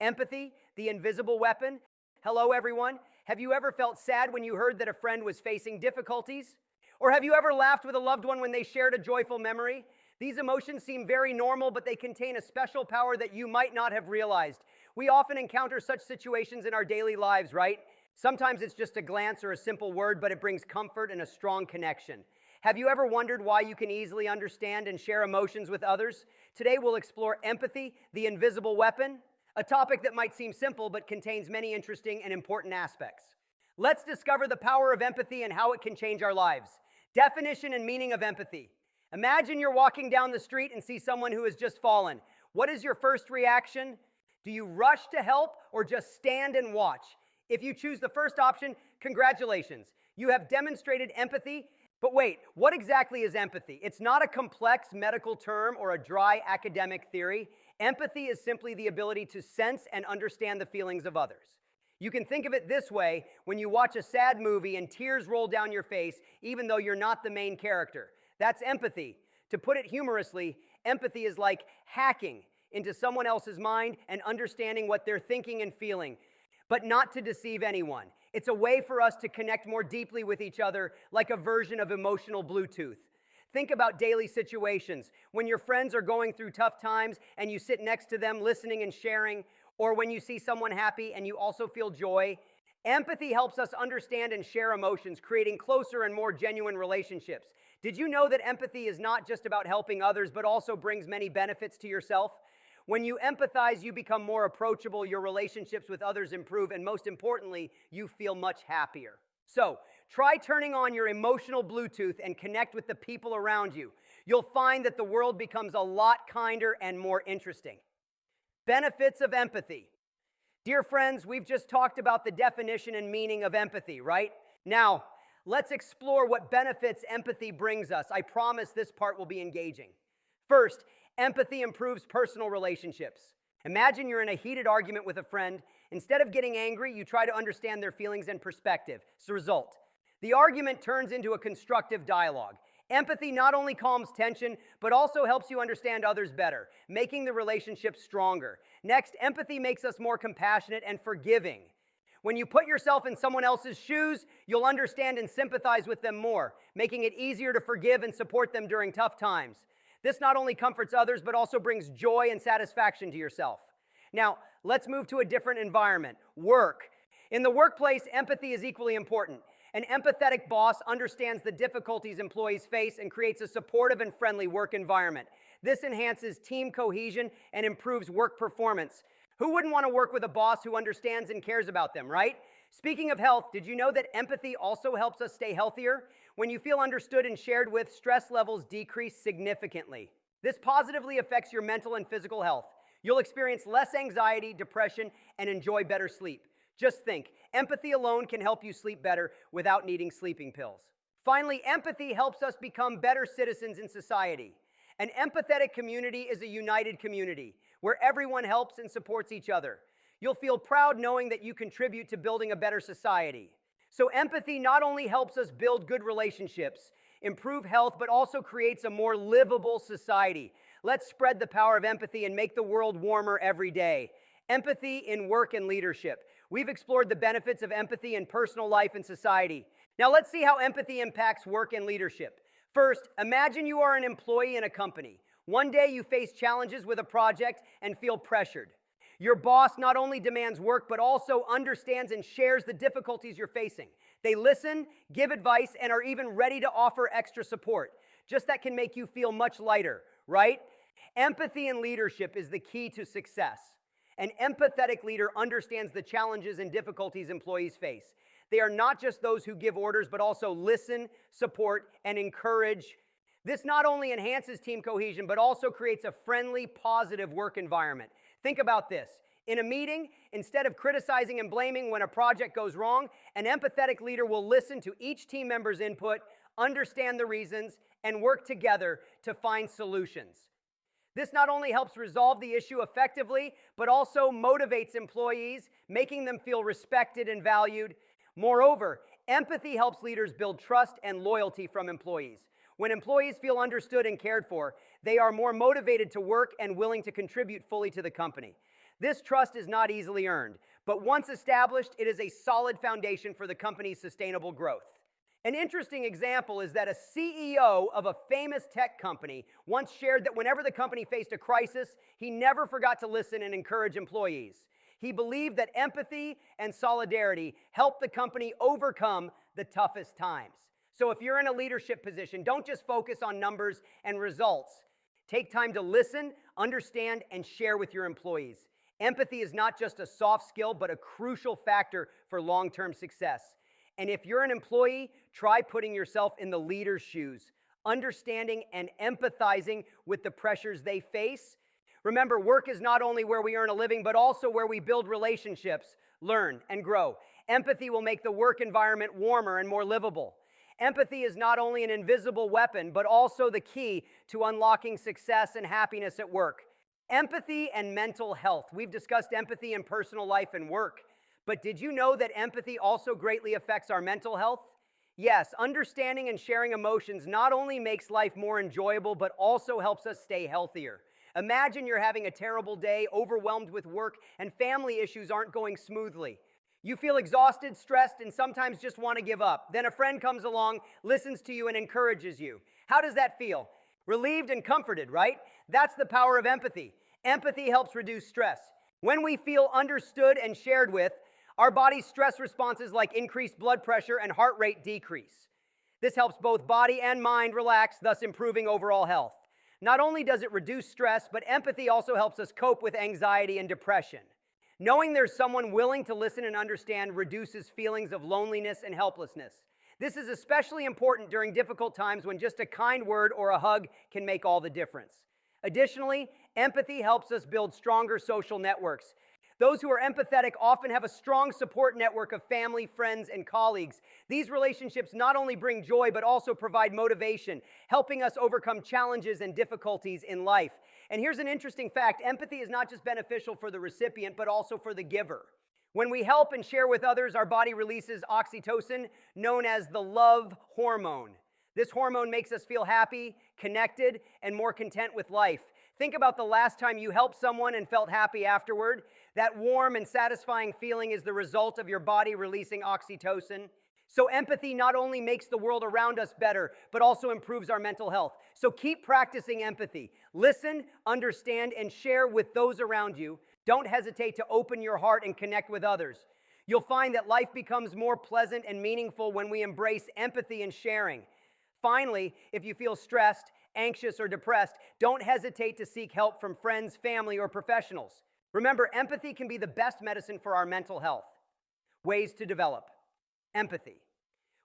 Empathy, the invisible weapon. Hello, everyone. Have you ever felt sad when you heard that a friend was facing difficulties? Or have you ever laughed with a loved one when they shared a joyful memory? These emotions seem very normal, but they contain a special power that you might not have realized. We often encounter such situations in our daily lives, right? Sometimes it's just a glance or a simple word, but it brings comfort and a strong connection. Have you ever wondered why you can easily understand and share emotions with others? Today we'll explore empathy, the invisible weapon, a topic that might seem simple but contains many interesting and important aspects. Let's discover the power of empathy and how it can change our lives. Definition and meaning of empathy. Imagine you're walking down the street and see someone who has just fallen. What is your first reaction? Do you rush to help or just stand and watch? If you choose the first option, congratulations. You have demonstrated empathy. But wait, what exactly is empathy? It's not a complex medical term or a dry academic theory. Empathy is simply the ability to sense and understand the feelings of others. You can think of it this way: when you watch a sad movie and tears roll down your face, even though you're not the main character. That's empathy. To put it humorously, empathy is like hacking into someone else's mind and understanding what they're thinking and feeling, but not to deceive anyone. It's a way for us to connect more deeply with each other, like a version of emotional Bluetooth. Think about daily situations, when your friends are going through tough times and you sit next to them listening and sharing, or when you see someone happy and you also feel joy. Empathy helps us understand and share emotions, creating closer and more genuine relationships. Did you know that empathy is not just about helping others, but also brings many benefits to yourself? When you empathize, you become more approachable, your relationships with others improve, and most importantly, you feel much happier. So, try turning on your emotional Bluetooth and connect with the people around you. You'll find that the world becomes a lot kinder and more interesting. Benefits of empathy. Dear friends, we've just talked about the definition and meaning of empathy, right? Now, let's explore what benefits empathy brings us. I promise this part will be engaging. First, empathy improves personal relationships. Imagine you're in a heated argument with a friend. Instead of getting angry, you try to understand their feelings and perspective. As a result, the argument turns into a constructive dialogue. Empathy not only calms tension, but also helps you understand others better, making the relationship stronger. Next, empathy makes us more compassionate and forgiving. When you put yourself in someone else's shoes, you'll understand and sympathize with them more, making it easier to forgive and support them during tough times. This not only comforts others, but also brings joy and satisfaction to yourself. Now, let's move to a different environment, work. In the workplace, empathy is equally important. An empathetic boss understands the difficulties employees face and creates a supportive and friendly work environment. This enhances team cohesion and improves work performance. Who wouldn't want to work with a boss who understands and cares about them, right? Speaking of health, did you know that empathy also helps us stay healthier? When you feel understood and shared with, stress levels decrease significantly. This positively affects your mental and physical health. You'll experience less anxiety, depression, and enjoy better sleep. Just think, empathy alone can help you sleep better without needing sleeping pills. Finally, empathy helps us become better citizens in society. An empathetic community is a united community where everyone helps and supports each other. You'll feel proud knowing that you contribute to building a better society. So empathy not only helps us build good relationships, improve health, but also creates a more livable society. Let's spread the power of empathy and make the world warmer every day. Empathy in work and leadership. We've explored the benefits of empathy in personal life and society. Now let's see how empathy impacts work and leadership. First, imagine you are an employee in a company. One day you face challenges with a project and feel pressured. Your boss not only demands work, but also understands and shares the difficulties you're facing. They listen, give advice, and are even ready to offer extra support. Just that can make you feel much lighter, right? Empathy in leadership is the key to success. An empathetic leader understands the challenges and difficulties employees face. They are not just those who give orders, but also listen, support, and encourage. This not only enhances team cohesion, but also creates a friendly, positive work environment. Think about this. In a meeting, instead of criticizing and blaming when a project goes wrong, an empathetic leader will listen to each team member's input, understand the reasons, and work together to find solutions. This not only helps resolve the issue effectively, but also motivates employees, making them feel respected and valued. Moreover, empathy helps leaders build trust and loyalty from employees. When employees feel understood and cared for, they are more motivated to work and willing to contribute fully to the company. This trust is not easily earned, but once established, it is a solid foundation for the company's sustainable growth. An interesting example is that a CEO of a famous tech company once shared that whenever the company faced a crisis, he never forgot to listen and encourage employees. He believed that empathy and solidarity helped the company overcome the toughest times. So if you're in a leadership position, don't just focus on numbers and results. Take time to listen, understand, and share with your employees. Empathy is not just a soft skill, but a crucial factor for long-term success. And if you're an employee, try putting yourself in the leader's shoes, understanding and empathizing with the pressures they face. Remember, work is not only where we earn a living, but also where we build relationships, learn, and grow. Empathy will make the work environment warmer and more livable. Empathy is not only an invisible weapon, but also the key to unlocking success and happiness at work. Empathy and mental health. We've discussed empathy in personal life and work. But did you know that empathy also greatly affects our mental health? Yes, understanding and sharing emotions not only makes life more enjoyable, but also helps us stay healthier. Imagine you're having a terrible day, overwhelmed with work, and family issues aren't going smoothly. You feel exhausted, stressed, and sometimes just want to give up. Then a friend comes along, listens to you, and encourages you. How does that feel? Relieved and comforted, right? That's the power of empathy. Empathy helps reduce stress. When we feel understood and shared with, our body's stress responses like increased blood pressure and heart rate decrease. This helps both body and mind relax, thus improving overall health. Not only does it reduce stress, but empathy also helps us cope with anxiety and depression. Knowing there's someone willing to listen and understand reduces feelings of loneliness and helplessness. This is especially important during difficult times when just a kind word or a hug can make all the difference. Additionally, empathy helps us build stronger social networks. Those who are empathetic often have a strong support network of family, friends, and colleagues. These relationships not only bring joy, but also provide motivation, helping us overcome challenges and difficulties in life. And here's an interesting fact: empathy is not just beneficial for the recipient, but also for the giver. When we help and share with others, our body releases oxytocin, known as the love hormone. This hormone makes us feel happy, connected, and more content with life. Think about the last time you helped someone and felt happy afterward. That warm and satisfying feeling is the result of your body releasing oxytocin. So empathy not only makes the world around us better, but also improves our mental health. So keep practicing empathy. Listen, understand, and share with those around you. Don't hesitate to open your heart and connect with others. You'll find that life becomes more pleasant and meaningful when we embrace empathy and sharing. Finally, if you feel stressed, anxious, or depressed, don't hesitate to seek help from friends, family, or professionals. Remember, empathy can be the best medicine for our mental health. Ways to develop empathy.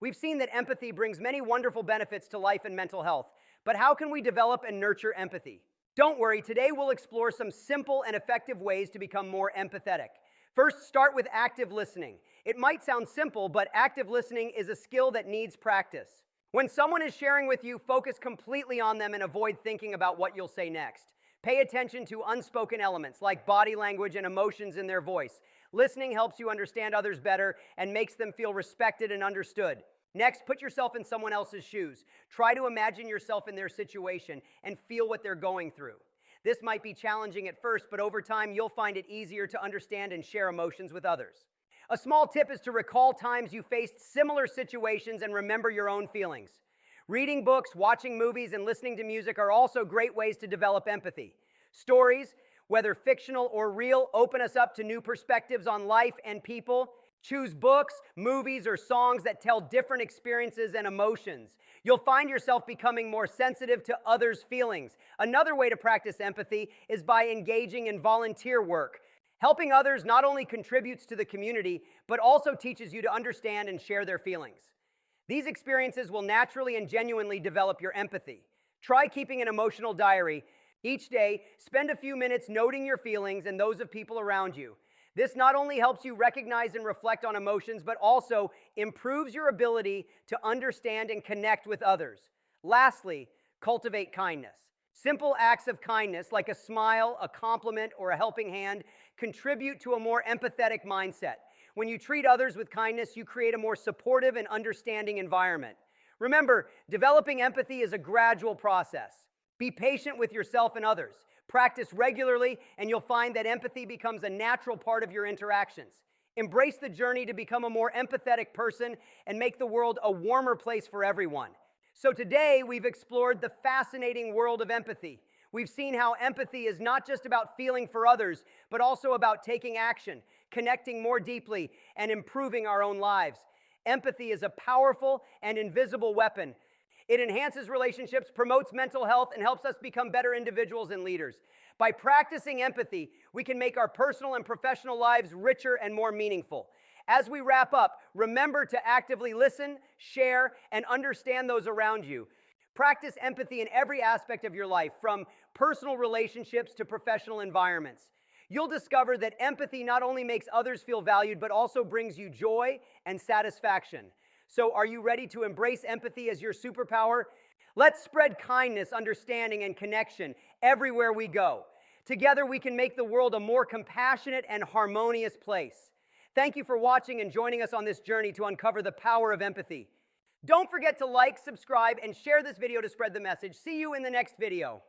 We've seen that empathy brings many wonderful benefits to life and mental health, but how can we develop and nurture empathy? Don't worry, today we'll explore some simple and effective ways to become more empathetic. First, start with active listening. It might sound simple, but active listening is a skill that needs practice. When someone is sharing with you, focus completely on them and avoid thinking about what you'll say next. Pay attention to unspoken elements like body language and emotions in their voice. Listening helps you understand others better and makes them feel respected and understood. Next, put yourself in someone else's shoes. Try to imagine yourself in their situation and feel what they're going through. This might be challenging at first, but over time you'll find it easier to understand and share emotions with others. A small tip is to recall times you faced similar situations and remember your own feelings. Reading books, watching movies, and listening to music are also great ways to develop empathy. Stories, whether fictional or real, open us up to new perspectives on life and people. Choose books, movies, or songs that tell different experiences and emotions. You'll find yourself becoming more sensitive to others' feelings. Another way to practice empathy is by engaging in volunteer work. Helping others not only contributes to the community, but also teaches you to understand and share their feelings. These experiences will naturally and genuinely develop your empathy. Try keeping an emotional diary. Each day, spend a few minutes noting your feelings and those of people around you. This not only helps you recognize and reflect on emotions, but also improves your ability to understand and connect with others. Lastly, cultivate kindness. Simple acts of kindness, like a smile, a compliment, or a helping hand, contribute to a more empathetic mindset. When you treat others with kindness, you create a more supportive and understanding environment. Remember, developing empathy is a gradual process. Be patient with yourself and others. Practice regularly, and you'll find that empathy becomes a natural part of your interactions. Embrace the journey to become a more empathetic person and make the world a warmer place for everyone. So today, we've explored the fascinating world of empathy. We've seen how empathy is not just about feeling for others, but also about taking action, connecting more deeply, and improving our own lives. Empathy is a powerful and invisible weapon. It enhances relationships, promotes mental health, and helps us become better individuals and leaders. By practicing empathy, we can make our personal and professional lives richer and more meaningful. As we wrap up, remember to actively listen, share, and understand those around you. Practice empathy in every aspect of your life, from personal relationships to professional environments. You'll discover that empathy not only makes others feel valued, but also brings you joy and satisfaction. So are you ready to embrace empathy as your superpower? Let's spread kindness, understanding, and connection everywhere we go. Together, we can make the world a more compassionate and harmonious place. Thank you for watching and joining us on this journey to uncover the power of empathy. Don't forget to like, subscribe, and share this video to spread the message. See you in the next video.